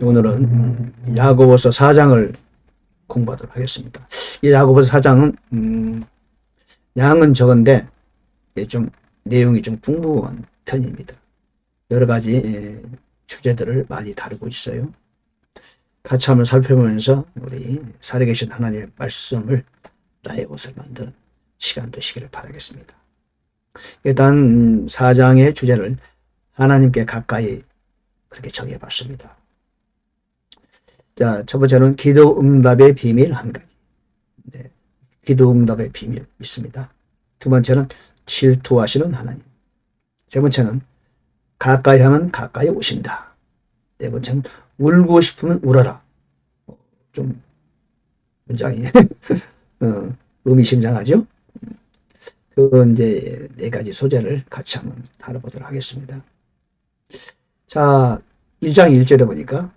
오늘은 야고보서 4장을 공부하도록 하겠습니다. 이 야고보서 4장은 양은 적은데 좀 내용이 좀 풍부한 편입니다. 여러 가지 주제들을 많이 다루고 있어요. 같이 한번 살펴보면서 우리 살아계신 하나님의 말씀을 나의 옷을 만드는 시간 되시기를 바라겠습니다. 일단 4장의 주제를 하나님께 가까이 그렇게 정해봤습니다. 자, 첫 번째는 기도 응답의 비밀 한 가지. 네, 기도 응답의 비밀 있습니다. 두 번째는 질투하시는 하나님. 세 번째는 가까이 하면 가까이 오신다. 네 번째는 울고 싶으면 울어라. 좀 문장이 의미심장하죠? 그 이제 네 가지 소재를 같이 한번 다뤄보도록 하겠습니다. 자, 1장 1절에 보니까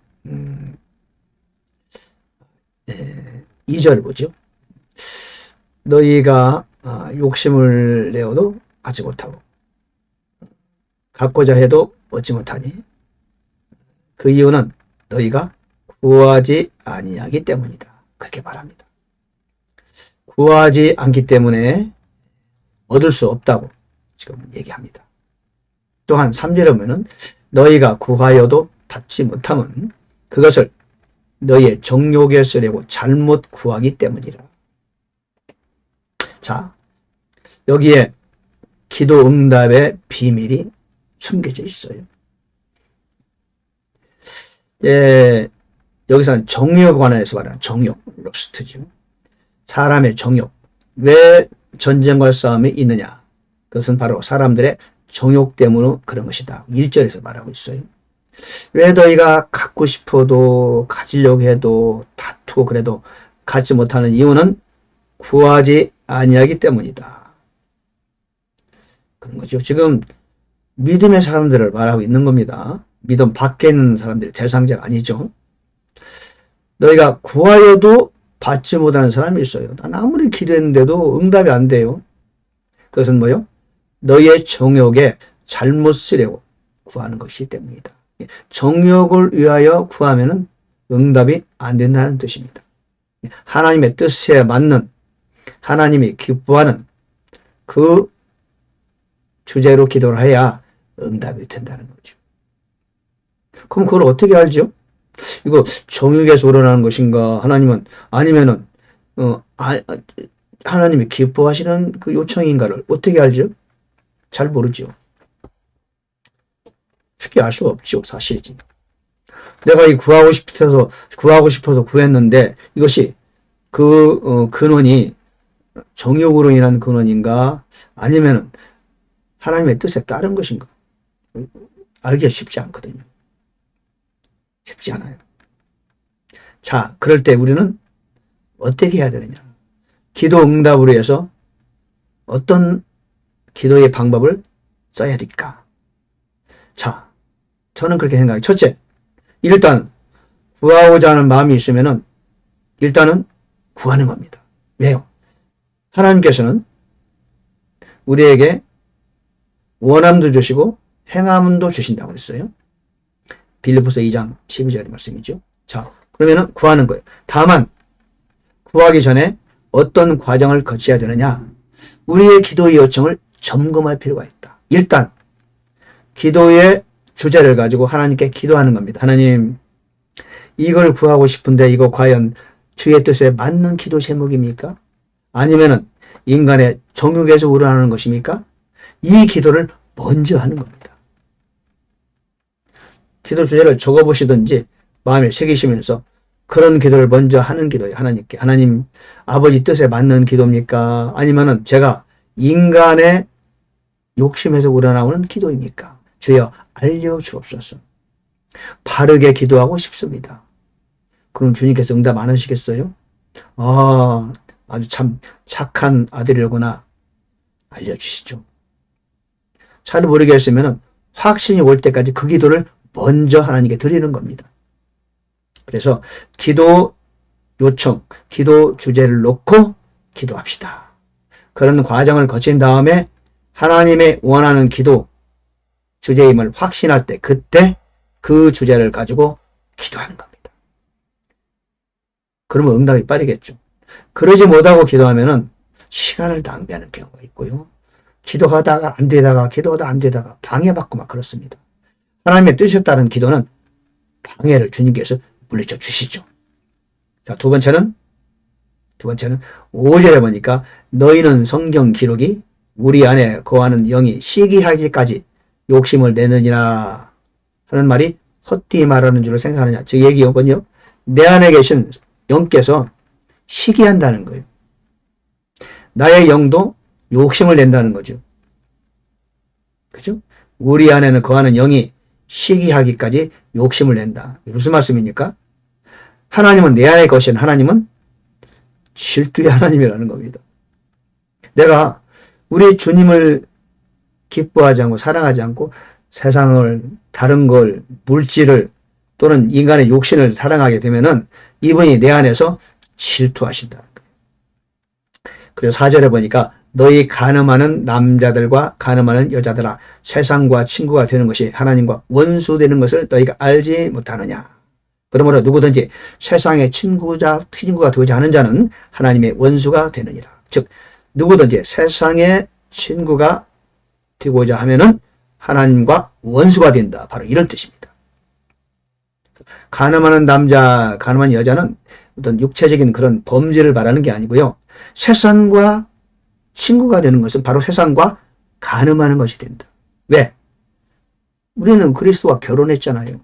2절 보죠. 너희가 욕심을 내어도 갖지 못하고 갖고자 해도 얻지 못하니 그 이유는 너희가 구하지 아니하기 때문이다. 그렇게 말합니다. 구하지 않기 때문에 얻을 수 없다고 지금 얘기합니다. 또한 3절에 보면은 너희가 구하여도 받지 못하면 그것을 너희의 정욕에 쓰려고 잘못 구하기 때문이라. 자, 여기에 기도 응답의 비밀이 숨겨져 있어요. 여기서는 정욕에 관해서 말하는 정욕, 러스트죠. 사람의 정욕. 왜 전쟁과 싸움이 있느냐? 그것은 바로 사람들의 정욕 때문에 그런 것이다. 1절에서 말하고 있어요. 왜 너희가 갖고 싶어도 가지려고 해도 다투고 그래도 갖지 못하는 이유는 구하지 아니하기 때문이다. 그런 거죠. 지금 믿음의 사람들을 말하고 있는 겁니다. 믿음 밖에 있는 사람들이 대상자가 아니죠. 너희가 구하여도 받지 못하는 사람이 있어요. 난 아무리 기도했는데도 응답이 안 돼요. 그것은 뭐요? 너희의 정욕에 잘못 쓰려고 구하는 것이기 때문이다. 정욕을 위하여 구하면은 응답이 안 된다는 뜻입니다. 하나님의 뜻에 맞는, 하나님이 기뻐하는 그 주제로 기도를 해야 응답이 된다는 거죠. 그럼 그걸 어떻게 알죠? 이거 정욕에서 우러나는 것인가? 하나님은 아니면은 하나님이 기뻐하시는 그 요청인가를 어떻게 알죠? 잘 모르죠. 쉽게 알 수가 없죠, 사실이지. 내가 이 구하고 싶어서 구했는데 이것이 그 근원이 정욕으로 인한 근원인가? 아니면 하나님의 뜻에 따른 것인가? 알기가 쉽지 않거든요. 쉽지 않아요. 자, 그럴 때 우리는 어떻게 해야 되느냐? 기도 응답을 위해서 어떤 기도의 방법을 써야 될까? 자, 저는 그렇게 생각해요. 첫째, 일단 구하고자 하는 마음이 있으면은 일단은 구하는 겁니다. 왜요? 하나님께서는 우리에게 원함도 주시고 행함도 주신다고 그랬어요. 빌립보서 2장 12절의 말씀이죠. 자, 그러면은 구하는 거예요. 다만 구하기 전에 어떤 과정을 거쳐야 되느냐? 우리의 기도의 요청을 점검할 필요가 있다. 일단 기도의 주제를 가지고 하나님께 기도하는 겁니다. 하나님, 이걸 구하고 싶은데 이거 과연 주의 뜻에 맞는 기도 제목입니까? 아니면은 인간의 정욕에서 우러나는 것입니까? 이 기도를 먼저 하는 겁니다. 기도 주제를 적어보시든지 마음에 새기시면서 그런 기도를 먼저 하는 기도예요. 하나님께. 하나님, 아버지 뜻에 맞는 기도입니까? 아니면은 제가 인간의 욕심에서 우러나오는 기도입니까? 주여 알려주옵소서. 바르게 기도하고 싶습니다. 그럼 주님께서 응답 안 하시겠어요? 아주 참 착한 아들이로구나. 알려주시죠. 잘 모르겠으면 확신이 올 때까지 그 기도를 먼저 하나님께 드리는 겁니다. 그래서 기도 요청, 기도 주제를 놓고 기도합시다. 그런 과정을 거친 다음에 하나님의 원하는 기도 주제임을 확신할 때 그때 그 주제를 가지고 기도하는 겁니다. 그러면 응답이 빠르겠죠. 그러지 못하고 기도하면은 시간을 낭비하는 경우가 있고요. 기도하다가 안 되다가 기도하다 안 되다가 방해받고 막 그렇습니다. 하나님의 뜻에 따른 기도는 방해를 주님께서 물리쳐 주시죠. 자, 두 번째는 5절에 보니까 너희는 성경 기록이 우리 안에 거하는 영이 시기하기까지 욕심을 내느니라 하는 말이 헛되이 말하는 줄을 생각하느냐. 저 얘기거든요. 내 안에 계신 영께서 시기한다는 거예요. 나의 영도 욕심을 낸다는 거죠. 그죠? 우리 안에는 거하는 영이 시기하기까지 욕심을 낸다. 무슨 말씀입니까? 하나님은 내 안에 거신 하나님은 질투의 하나님이라는 겁니다. 내가 우리 주님을 기뻐하지 않고 사랑하지 않고 세상을, 다른 걸, 물질을 또는 인간의 욕심을 사랑하게 되면은 이분이 내 안에서 질투하신다는 거예요. 그래서 4절에 보니까 너희 간음하는 남자들과 간음하는 여자들아 세상과 친구가 되는 것이 하나님과 원수되는 것을 너희가 알지 못하느냐. 그러므로 누구든지 세상의 친구가 되지 않은 자는 하나님의 원수가 되느니라. 즉 누구든지 세상의 친구가 되고자 하면은 하나님과 원수가 된다. 바로 이런 뜻입니다. 간음하는 남자, 간음하는 여자는 어떤 육체적인 그런 범죄를 말하는 게 아니고요. 세상과 친구가 되는 것은 바로 세상과 간음하는 것이 된다. 왜? 우리는 그리스도와 결혼했잖아요.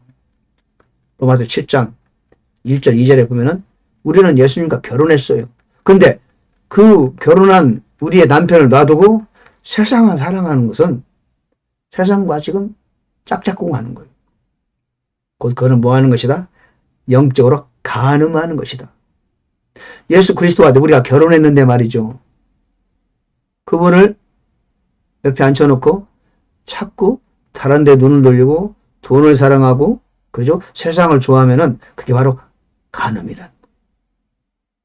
로마서 7장 1절 2절에 보면은 우리는 예수님과 결혼했어요. 근데 그 결혼한 우리의 남편을 놔두고 세상을 사랑하는 것은 세상과 지금 짝짝꿍하는 거예요. 곧 그거는 뭐 하는 것이다? 영적으로 간음하는 것이다. 예수 그리스도와 우리가 결혼했는데 말이죠. 그분을 옆에 앉혀놓고 자꾸 다른 데 눈을 돌리고 돈을 사랑하고 그죠? 세상을 좋아하면은 그게 바로 간음이라는 거예요.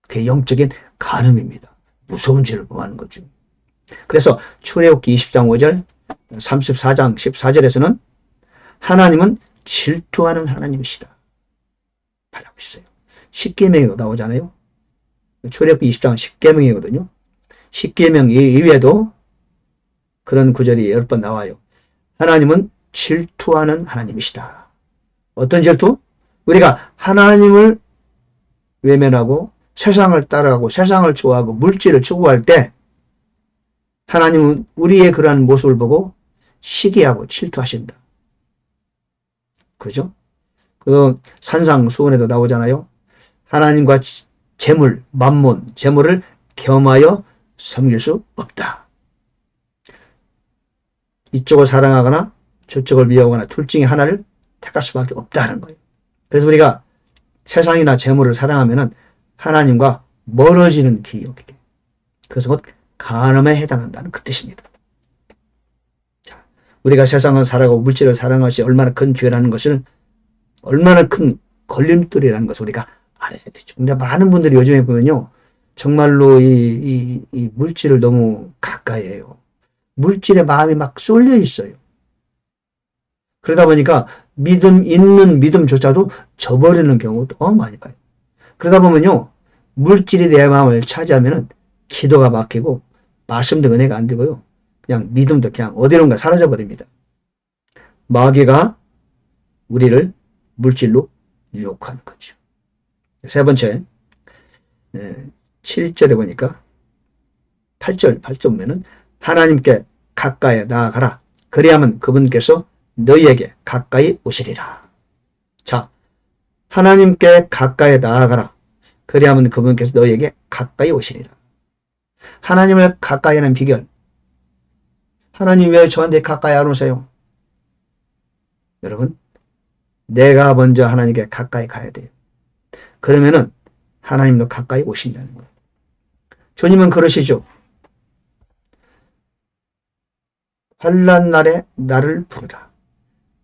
그게 영적인 간음입니다. 무서운 죄를 범하는 거죠. 그래서 출애굽기 20장 5절 34장 14절에서는 하나님은 질투하는 하나님이시다 말하고 있어요. 십계명이 나오잖아요. 출애굽기 20장 십계명이거든요. 십계명 이외에도 그런 구절이 여러 번 나와요. 하나님은 질투하는 하나님이시다. 어떤 질투? 우리가 하나님을 외면하고 세상을 따라가고 세상을 좋아하고 물질을 추구할 때 하나님은 우리의 그러한 모습을 보고 시기하고 질투하신다. 그죠? 그 산상수훈에도 나오잖아요. 하나님과 재물, 만몬, 재물을 겸하여 섬길 수 없다. 이쪽을 사랑하거나 저쪽을 미워하거나 둘 중에 하나를 택할 수밖에 없다는 거예요. 그래서 우리가 세상이나 재물을 사랑하면은 하나님과 멀어지는 길이 오게 돼요. 그래서 곧 간음에 해당한다는 그 뜻입니다. 자, 우리가 세상을 사랑하고 물질을 사랑하는 것이 얼마나 큰 죄라는 것을, 얼마나 큰 걸림돌이라는 것을 우리가 알아야 되죠. 근데 많은 분들이 요즘에 보면요, 정말로 이 물질을 너무 가까이 해요. 물질에 마음이 막 쏠려 있어요. 그러다 보니까 있는 믿음조차도 저버리는 경우도 많이 봐요. 그러다 보면요, 물질이 내 마음을 차지하면은 기도가 막히고 말씀도 은혜가 안 되고요. 그냥 믿음도 그냥 어디론가 사라져 버립니다. 마귀가 우리를 물질로 유혹하는 거죠. 세 번째, 7절에 보니까 8절 보면은 하나님께 가까이 나아가라. 그리하면 그분께서 너희에게 가까이 오시리라. 자, 하나님께 가까이 나아가라. 그리하면 그분께서 너희에게 가까이 오시리라. 하나님을 가까이 하는 비결. 하나님 왜 저한테 가까이 안 오세요? 여러분, 내가 먼저 하나님께 가까이 가야 돼요. 그러면은 하나님도 가까이 오신다는 거예요. 주님은 그러시죠. 환난 날에 나를 부르라.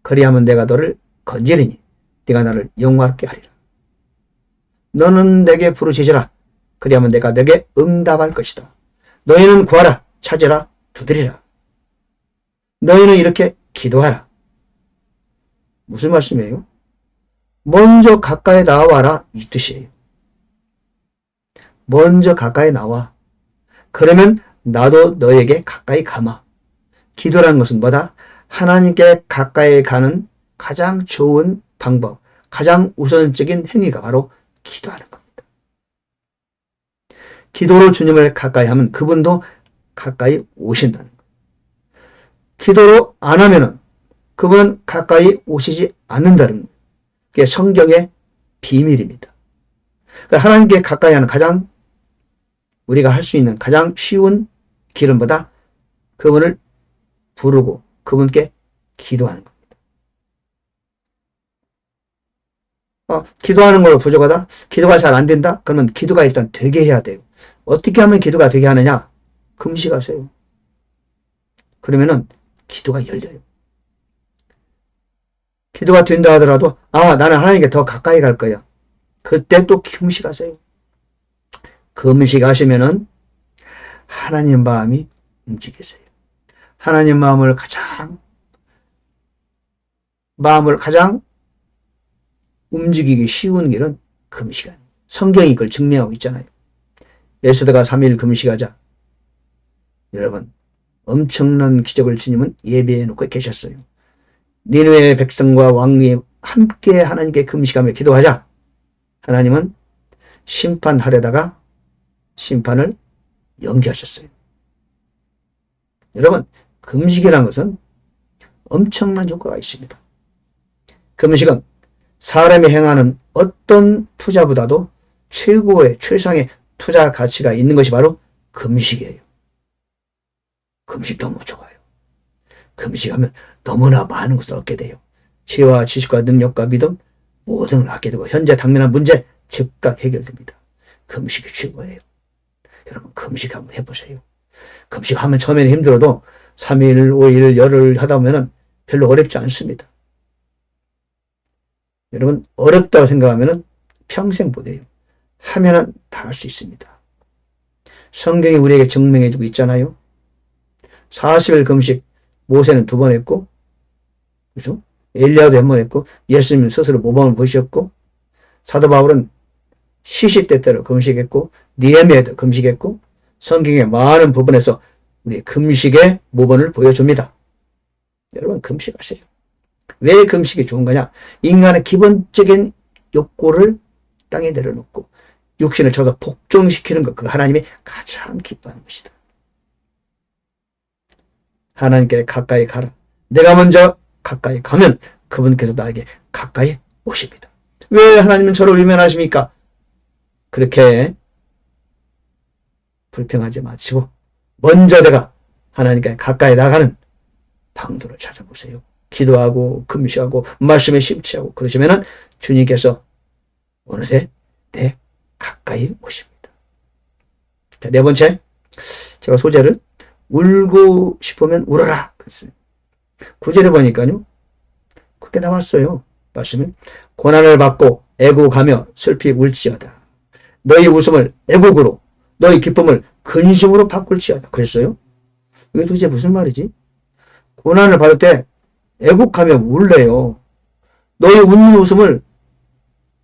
그리하면 내가 너를 건지리니 네가 나를 영화롭게 하리라. 너는 내게 부르짖으라. 그리하면 내가 내게 응답할 것이다. 너희는 구하라. 찾으라. 두드리라. 너희는 이렇게 기도하라. 무슨 말씀이에요? 먼저 가까이 나와라 이 뜻이에요. 먼저 가까이 나와. 그러면 나도 너에게 가까이 가마. 기도라는 것은 뭐다? 하나님께 가까이 가는 가장 좋은 방법, 가장 우선적인 행위가 바로 기도하는 겁니다. 기도로 주님을 가까이 하면 그분도 가까이 오신다는 거예요. 기도로 안 하면은 그분은 가까이 오시지 않는다는 거예요. 그게 성경의 비밀입니다. 그러니까 하나님께 가까이 하는 가장 우리가 할 수 있는 가장 쉬운 길은 뭐다? 그분을 부르고 그분께 기도하는 겁니다. 기도하는 걸로 부족하다? 기도가 잘 안 된다? 그러면 기도가 일단 되게 해야 돼요. 어떻게 하면 기도가 되게 하느냐? 금식하세요. 그러면은 기도가 열려요. 기도가 된다 하더라도 나는 하나님께 더 가까이 갈 거야. 그때 또 금식하세요. 금식하시면은 하나님 마음이 움직이세요. 하나님 마음을 가장 움직이기 쉬운 길은 금식이에요. 성경이 그걸 증명하고 있잖아요. 에스더가 3일 금식하자. 여러분, 엄청난 기적을 주님은 예비해 놓고 계셨어요. 니느웨 백성과 왕이 함께 하나님께 금식하며 기도하자. 하나님은 심판하려다가 심판을 연기하셨어요. 여러분, 금식이라는 것은 엄청난 효과가 있습니다. 금식은 사람이 행하는 어떤 투자보다도 최상의 투자 가치가 있는 것이 바로 금식이에요. 금식 너무 좋아요. 금식하면 너무나 많은 것을 얻게 돼요. 지혜와 지식과 능력과 믿음 모든 걸 얻게 되고 현재 당면한 문제 즉각 해결됩니다. 금식이 최고예요. 여러분 금식 한번 해보세요. 금식하면 처음에는 힘들어도 3일, 5일, 열흘 하다 보면 별로 어렵지 않습니다. 여러분 어렵다고 생각하면 평생 못해요. 하면은 다 할 수 있습니다. 성경이 우리에게 증명해주고 있잖아요. 40일 금식 모세는 2번 했고, 그죠? 엘리야도 한 번 했고, 예수님은 스스로 모범을 보셨고, 사도 바울은 시시때때로 금식했고, 니에미아도 금식했고, 성경의 많은 부분에서 우리 금식의 모범을 보여줍니다. 여러분 금식하세요. 왜 금식이 좋은 거냐? 인간의 기본적인 욕구를 땅에 내려놓고 육신을 쳐서 복종시키는 것, 그거 하나님이 가장 기뻐하는 것이다. 하나님께 가까이 가라. 내가 먼저 가까이 가면 그분께서 나에게 가까이 오십니다. 왜 하나님은 저를 외면하십니까? 그렇게 불평하지 마시고 먼저 내가 하나님께 가까이 나가는 방도를 찾아보세요. 기도하고 금식하고 말씀에 심취하고 그러시면은 주님께서 어느새 내 가까이 오십니다. 자, 4번째, 제가 소재를 울고 싶으면 울어라 그랬어요. 9절에 보니까요 그렇게 나왔어요. 말씀은 고난을 받고 애곡하며 슬피 울지어다. 너희 웃음을 애곡으로 너희 기쁨을 근심으로 바꿀지어다 그랬어요. 이게 도대체 무슨 말이지? 고난을 받을 때 애곡하며 울래요. 너희 웃는 웃음을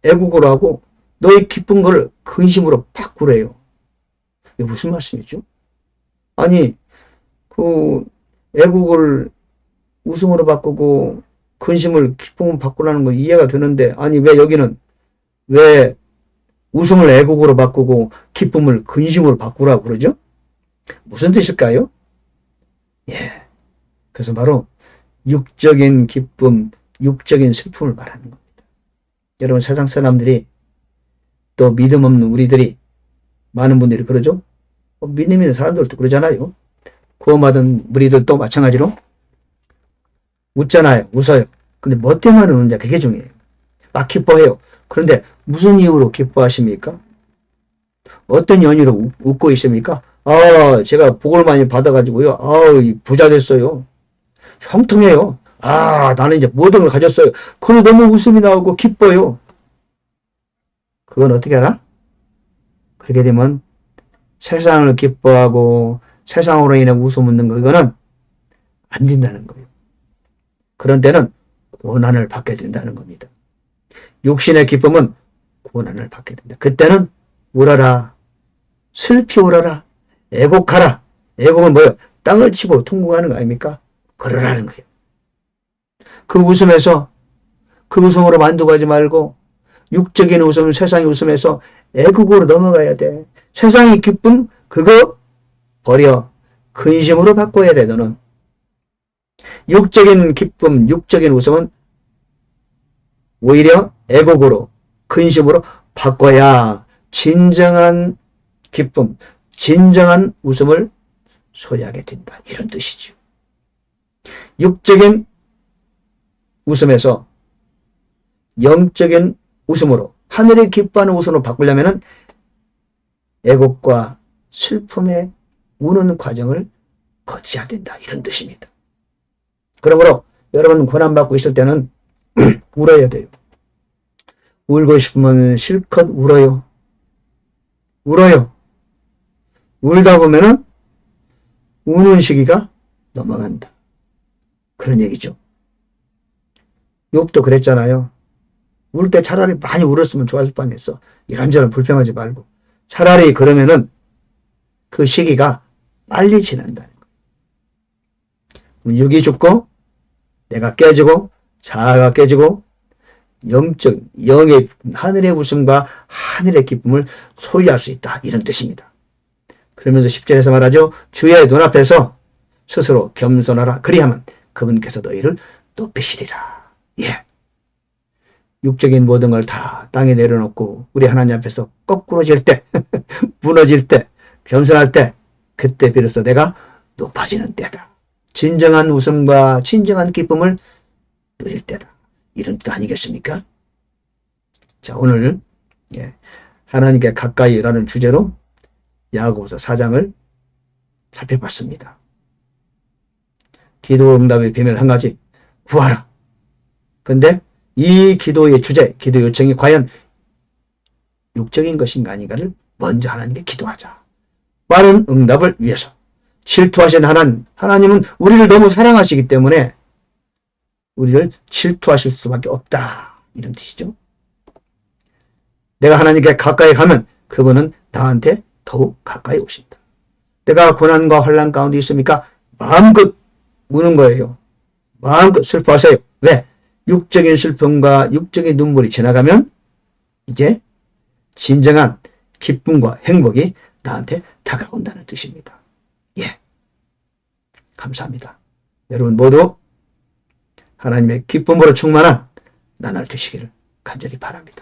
애곡으로 하고 너희 기쁜 거를 근심으로 바꾸래요. 이게 무슨 말씀이죠? 아니 애국을 웃음으로 바꾸고 근심을 기쁨으로 바꾸라는 거 이해가 되는데, 아니 왜 여기는 왜 웃음을 애국으로 바꾸고 기쁨을 근심으로 바꾸라고 그러죠? 무슨 뜻일까요? 그래서 바로 육적인 기쁨, 육적인 슬픔을 말하는 겁니다. 여러분 세상 사람들이 또 믿음 없는 우리들이 많은 분들이 그러죠? 믿음 있는 사람들도 그러잖아요. 구원받은 무리들도 마찬가지로 웃잖아요. 웃어요. 근데 뭐 때문에 웃느냐 그게 중요해요. 막 기뻐해요. 그런데 무슨 이유로 기뻐하십니까? 어떤 연유로 웃고 있습니까? 제가 복을 많이 받아가지고요. 부자 됐어요. 형통해요. 나는 이제 모든 걸 가졌어요. 그래 너무 웃음이 나오고 기뻐요. 그건 어떻게 알아? 그렇게 되면 세상을 기뻐하고 세상으로 인해 웃음 웃는 거, 이거는 안 된다는 거예요. 그런 때는 고난을 받게 된다는 겁니다. 육신의 기쁨은 고난을 받게 된다. 그때는 울어라. 슬피 울어라. 애곡하라. 애곡은 뭐예요? 땅을 치고 통곡하는 거 아닙니까? 그러라는 거예요. 그 웃음에서 그 웃음으로 만족하지 말고 육적인 웃음, 세상의 웃음에서 애국으로 넘어가야 돼. 세상의 기쁨 그거 버려. 근심으로 바꿔야 돼. 너는. 육적인 기쁨, 육적인 웃음은 오히려 애국으로, 근심으로 바꿔야 진정한 기쁨, 진정한 웃음을 소유하게 된다. 이런 뜻이죠. 육적인 웃음에서 영적인 웃음으로, 하늘의 기뻐하는 웃음으로 바꾸려면 애곡과 슬픔에 우는 과정을 거쳐야 된다. 이런 뜻입니다. 그러므로 여러분 고난받고 있을 때는 울어야 돼요. 울고 싶으면 실컷 울어요. 울어요. 울다 보면은 우는 시기가 넘어간다. 그런 얘기죠. 욥도 그랬잖아요. 울 때 차라리 많이 울었으면 좋았을 뻔했어. 이런저런 불평하지 말고. 차라리 그러면은 그 시기가 빨리 지난다는 거예요. 육이 죽고 내가 깨지고 자아가 깨지고 영의 하늘의 웃음과 하늘의 기쁨을 소유할 수 있다. 이런 뜻입니다. 그러면서 10절에서 말하죠. 주의 눈앞에서 스스로 겸손하라. 그리하면 그분께서 너희를 높이시리라. 예. 육적인 모든 걸 다 땅에 내려놓고 우리 하나님 앞에서 거꾸로질 때, 무너질 때, 겸손할 때, 그때 비로소 내가 높아지는 때다. 진정한 웃음과 진정한 기쁨을 누릴 때다. 이런 뜻 아니겠습니까? 자, 오늘 하나님께 가까이라는 주제로 야고보서 4장을 살펴봤습니다. 기도 응답의 비밀 한 가지, 구하라. 근데 이 기도의 주제, 기도 요청이 과연 육적인 것인가 아닌가를 먼저 하나님께 기도하자. 빠른 응답을 위해서. 질투하신 하나님은 우리를 너무 사랑하시기 때문에 우리를 질투하실 수밖에 없다. 이런 뜻이죠. 내가 하나님께 가까이 가면 그분은 나한테 더욱 가까이 오신다. 내가 고난과 환난 가운데 있습니까? 마음껏 우는 거예요. 마음껏 슬퍼하세요. 왜? 육적인 슬픔과 육적인 눈물이 지나가면 이제 진정한 기쁨과 행복이 나한테 다가온다는 뜻입니다. 예. 감사합니다. 여러분 모두 하나님의 기쁨으로 충만한 나날 되시기를 간절히 바랍니다.